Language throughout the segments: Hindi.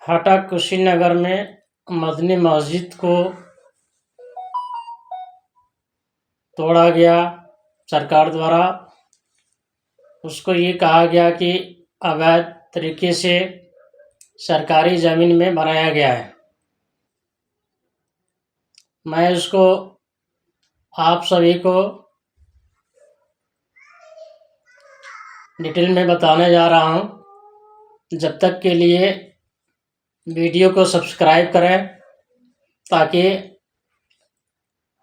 हाटा कुशीनगर में मदनी मस्जिद को तोड़ा गया सरकार द्वारा। उसको ये कहा गया कि अवैध तरीके से सरकारी ज़मीन में बनाया गया है। मैं उसको आप सभी को डिटेल में बताने जा रहा हूँ। जब तक के लिए वीडियो को सब्सक्राइब करें ताकि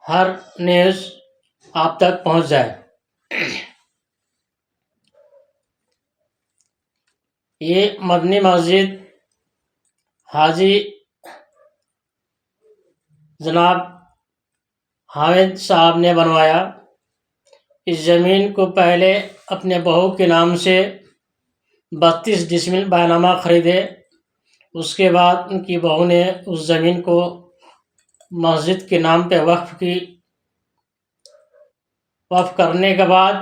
हर न्यूज़ आप तक पहुँच जाए। ये मदनी मस्जिद हाजी जनाब हामिद साहब ने बनवाया। इस ज़मीन को पहले अपने बहू के नाम से 32 डिसमिल बैनामा खरीदे। उसके बाद उनकी बहू ने उस ज़मीन को मस्जिद के नाम पे वक्फ की। वक्फ करने के बाद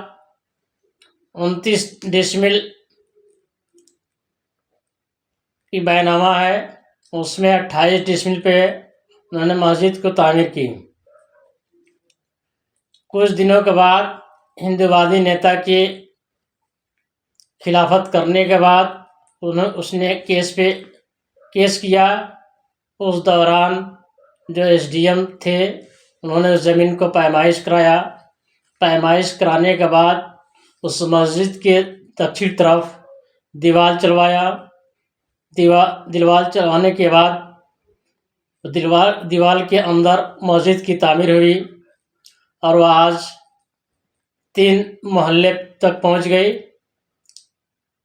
29 डिसमिल की बैनामा है, उसमें 28 डिसमिल पे उन्होंने मस्जिद को तामीर की। कुछ दिनों के बाद हिंदूवादी नेता के खिलाफत करने के बाद उसने केस किया। उस दौरान जो एसडीएम थे उन्होंने उस ज़मीन को पैमाइश कराया। पैमाइश कराने के बाद उस मस्जिद के दक्षिण तरफ दीवार चलवाया। दीवार चलवाने के बाद दीवार के अंदर मस्जिद की तामीर हुई और वह आज 3 मोहल्ले तक पहुंच गई।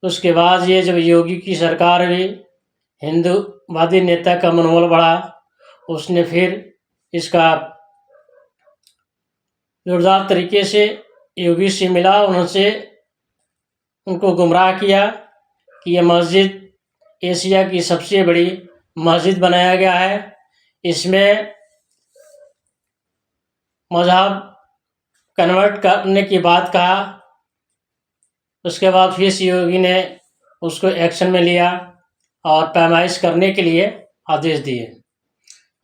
उसके बाद ये जब योगी की सरकार हुई, हिंदूवादी नेता का मनोबल बढ़ा, उसने फिर इसका जोरदार तरीके से योगी से मिला, उनको गुमराह किया कि यह मस्जिद एशिया की सबसे बड़ी मस्जिद बनाया गया है। इसमें मज़हब कन्वर्ट करने की बात कहा। उसके बाद फिर योगी ने उसको एक्शन में लिया और पैमाइश करने के लिए आदेश दिए।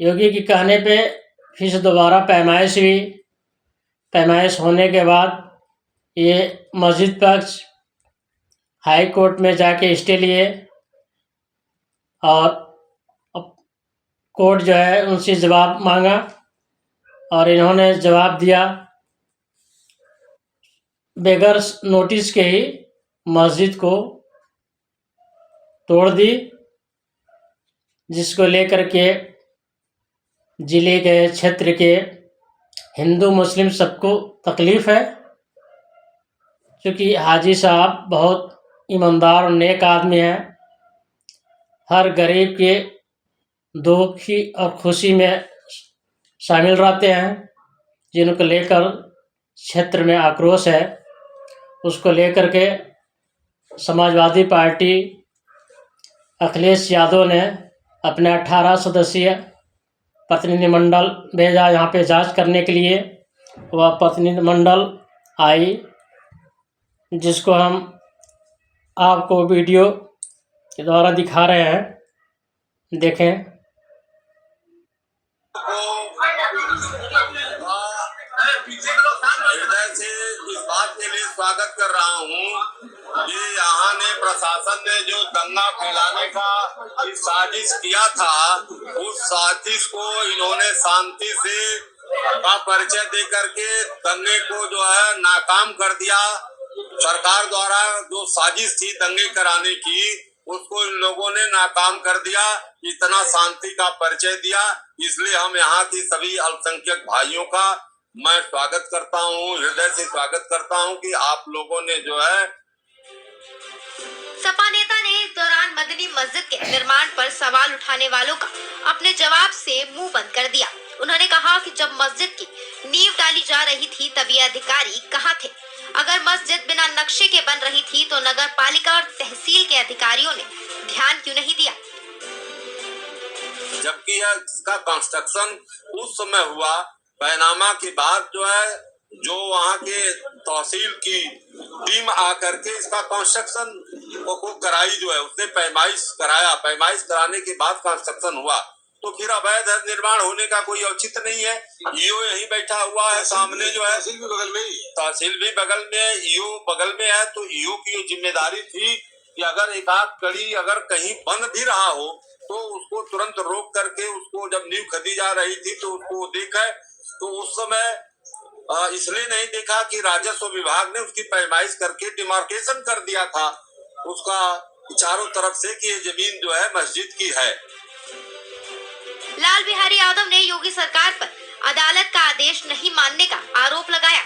योगी के कहने पे फिर से दोबारा पैमाइश हुई। पैमाइश होने के बाद ये मस्जिद पक्ष हाई कोर्ट में जाके स्टे लिए और कोर्ट जो है उनसे जवाब मांगा और इन्होंने जवाब दिया। बगैर नोटिस के ही मस्जिद को तोड़ दी, जिसको लेकर के जिले के क्षेत्र के हिंदू मुस्लिम सबको तकलीफ है। क्योंकि हाजी साहब बहुत ईमानदार और नेक आदमी हैं। हर गरीब के दुखी और खुशी में शामिल रहते हैं। जिनको लेकर क्षेत्र में आक्रोश है, उसको लेकर के समाजवादी पार्टी अखिलेश यादव ने अपने 18 सदस्यीय प्रतिनिधिमंडल भेजा यहाँ पे जांच करने के लिए। वह प्रतिनिधिमंडल आई, जिसको हम आपको वीडियो के द्वारा दिखा रहे हैं, देखें। हृदय से इस बात के लिए स्वागत कर रहा हूँ कि यहाँ ने प्रशासन ने जो दंगा फैलाने का साजिश किया था, उस साजिश को इन्होंने शांति से का परिचय दे करके दंगे को जो है नाकाम कर दिया। सरकार द्वारा जो साजिश थी दंगे कराने की, उसको इन लोगों ने नाकाम कर दिया। इतना शांति का परिचय दिया। इसलिए हम यहाँ की सभी अल्पसंख्यक भाइयों का मैं स्वागत करता हूँ, हृदय से स्वागत करता हूँ कि आप लोगों ने जो है। सपा नेता ने इस दौरान मदनी मस्जिद के निर्माण पर सवाल उठाने वालों का अपने जवाब से मुंह बंद कर दिया। उन्होंने कहा कि जब मस्जिद की नींव डाली जा रही थी तब ये अधिकारी कहाँ थे? अगर मस्जिद बिना नक्शे के बन रही थी तो नगर पालिका और तहसील के अधिकारियों ने ध्यान क्यों नहीं दिया? जबकि इसका कंस्ट्रक्शन उस समय हुआ, बैनामा के बाद जो है जो वहाँ के तहसील की टीम आकर के इसका कंस्ट्रक्शन को कराई, जो है उसने पैमाइश कराया, पैमाइश कराने के बाद कंस्ट्रक्शन हुआ, तो फिर अवैध निर्माण होने का कोई औचित्य नहीं है। ईओ यही बैठा हुआ है सामने, जो है तहसील भी बगल में ही, तहसील भी बगल में, ईओ बगल में है, तो ईओ की जिम्मेदारी थी कि अगर एक आध कड़ी अगर कहीं बन भी रहा हो तो उसको तुरंत रोक करके, उसको जब नींव खदी जा रही थी तो उसको देखे, तो उस समय इसलिए नहीं देखा कि राजस्व विभाग ने उसकी पैमाइश करके डिमार्केशन कर दिया था उसका चारों तरफ से कि ये जमीन जो है मस्जिद की है। लाल बिहारी यादव ने योगी सरकार पर अदालत का आदेश नहीं मानने का आरोप लगाया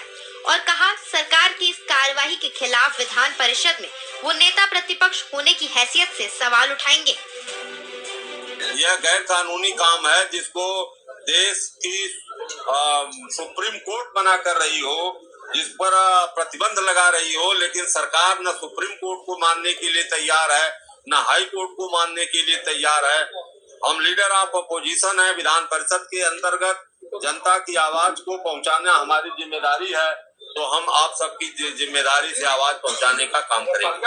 और कहा सरकार की इस कार्यवाही के खिलाफ विधान परिषद में वो नेता प्रतिपक्ष होने की हैसियत से सवाल उठाएंगे। यह गैर कानूनी काम है जिसको देश की सुप्रीम कोर्ट मना कर रही हो, जिस पर प्रतिबंध लगा रही हो, लेकिन सरकार न सुप्रीम कोर्ट को मानने के लिए तैयार है, न हाई कोर्ट को मानने के लिए तैयार है। हम लीडर ऑफ अपोजिशन है, विधान परिषद के अंतर्गत जनता की आवाज को पहुंचाना हमारी जिम्मेदारी है, तो हम आप सबकी जिम्मेदारी से आवाज पहुंचाने का काम करेंगे।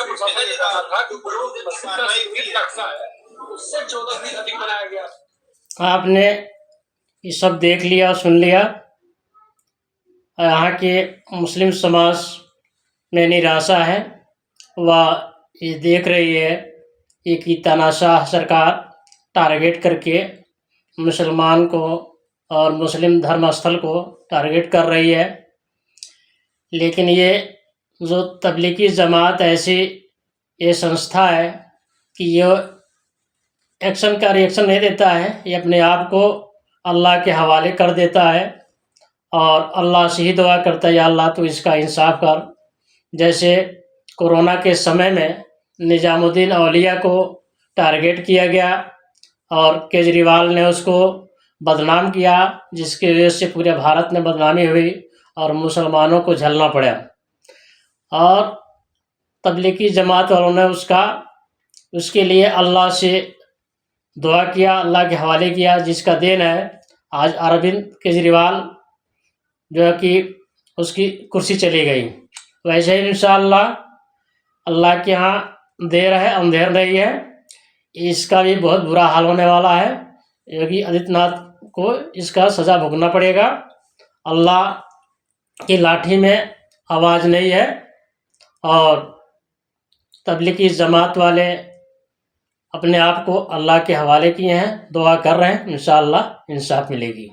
आपने ये सब देख लिया, सुन लिया। यहाँ के मुस्लिम समाज में निराशा है, वह ये देख रही है कि तानाशाह सरकार टारगेट करके मुसलमान को और मुस्लिम धर्मस्थल को टारगेट कर रही है। लेकिन ये जो तबलीगी जमात ऐसी ये संस्था है कि ये एक्शन का रिएक्शन नहीं देता है, ये अपने आप को अल्लाह के हवाले कर देता है और अल्लाह से ही दुआ करता है, या अल्लाह तो इसका इंसाफ कर। जैसे कोरोना के समय में निजामुद्दीन औलिया को टारगेट किया गया और केजरीवाल ने उसको बदनाम किया, जिसकी वजह से पूरे भारत में बदनामी हुई और मुसलमानों को झेलना पड़ा। और तबलीगी जमात वालों ने उसके लिए अल्लाह से दुआ किया, अल्लाह के हवाले किया, जिसका देन है आज अरविंद केजरीवाल जो है कि उसकी कुर्सी चली गई। वैसे ही इंशाअल्लाह अल्लाह के यहाँ देर है, अंधेर नहीं है। इसका भी बहुत बुरा हाल होने वाला है। योगी आदित्यनाथ को इसका सज़ा भुगतना पड़ेगा। अल्लाह की लाठी में आवाज़ नहीं है और तबलीगी जमात वाले अपने आप को अल्लाह के हवाले किए हैं, दुआ कर रहे हैं, इंशाअल्लाह इंसाफ मिलेगी।